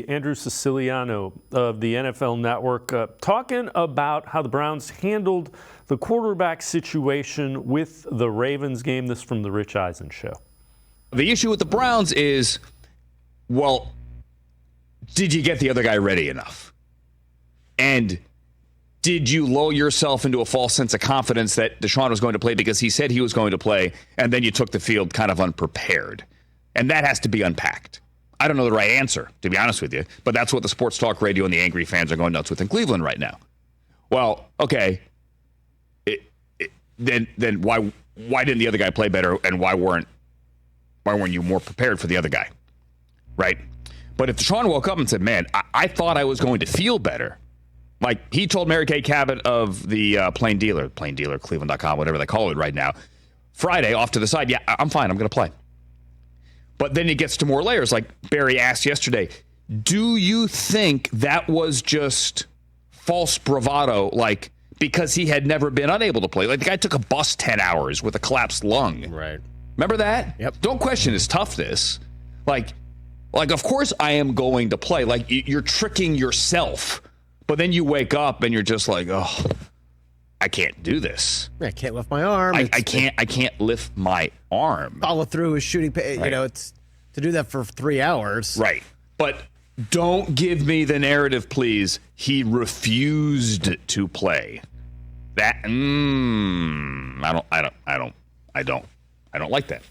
Andrew Siciliano of the NFL Network talking about how the Browns handled the quarterback situation with the Ravens game. This from the Rich Eisen Show. The issue with the Browns is, well, did you get the other guy ready enough? And did you lull yourself into a false sense of confidence that Deshaun was going to play because he said he was going to play, and then you took the field kind of unprepared? And that has to be unpacked. I don't know the right answer, to be honest with you, but that's what the sports talk radio and the angry fans are going nuts with in Cleveland right now. Well, okay, then why didn't the other guy play better, and why weren't you more prepared for the other guy, right? But if Deshaun woke up and said, man, I thought I was going to feel better, like he told Mary Kay Cabot of the Plain Dealer, cleveland.com, whatever they call it right now, Friday off to the side, yeah, I'm fine, I'm going to play. But then it gets to more layers. Like Barry asked yesterday, do you think that was just false bravado, like because he had never been unable to play? Like the guy took a bus 10 hours with a collapsed lung. Right. Remember that? Yep. Don't question his toughness. Like, of course I am going to play. Like, you're tricking yourself. But then you wake up and you're just like, oh, I can't do this. I can't lift my arm. I can't lift my arm. Follow through is shooting. Right. You know, it's to do that for 3 hours. Right. But don't give me the narrative, please. He refused to play. That I don't like that.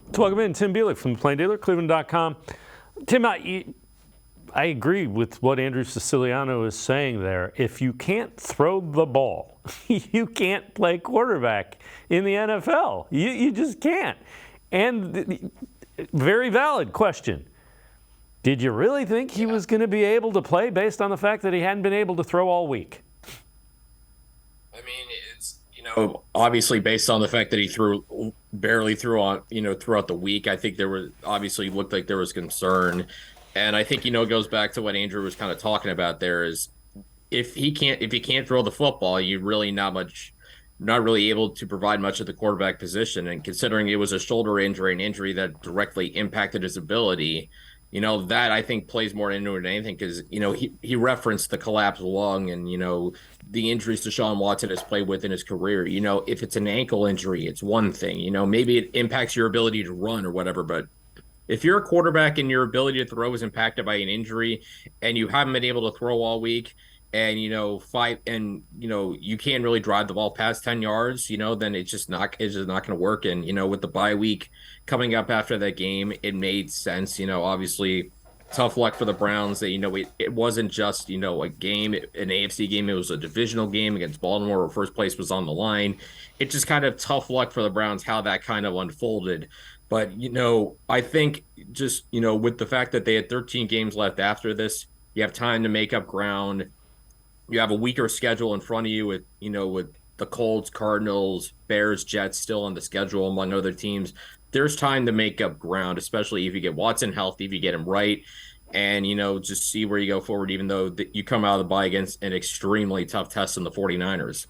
Let's welcome in Tim Bielik from the Plain Dealer, cleveland.com. Tim, I agree with what Andrew Siciliano is saying there. If you can't throw the ball, you can't play quarterback in the NFL. You just can't. And very valid question. Did you really think he was going to be able to play based on the fact that he hadn't been able to throw all week? I mean, it's, obviously based on the fact that he barely threw on, throughout the week. I think there was obviously looked like there was concern. And I think, it goes back to what Andrew was kind of talking about there is if he can't throw the football, you're really not really able to provide much of the quarterback position. And considering it was a shoulder injury, an injury that directly impacted his ability, that I think plays more into it than anything because, he referenced the collapsed lung and, the injuries Deshaun Watson has played with in his career. If it's an ankle injury, it's one thing, maybe it impacts your ability to run or whatever. But if you're a quarterback and your ability to throw is impacted by an injury and you haven't been able to throw all week and, fight and, you can't really drive the ball past 10 yards, then it's just not going to work. And, with the bye week coming up after that game, it made sense, obviously tough luck for the Browns that, it wasn't just, a game, an AFC game. It was a divisional game against Baltimore where first place was on the line. It just kind of tough luck for the Browns, how that kind of unfolded. But, I think just, with the fact that they had 13 games left after this, you have time to make up ground. You have a weaker schedule in front of you with, with the Colts, Cardinals, Bears, Jets still on the schedule, among other teams. There's time to make up ground, especially if you get Watson healthy, if you get him right, and, just see where you go forward, even though you come out of the bye against an extremely tough test in the 49ers.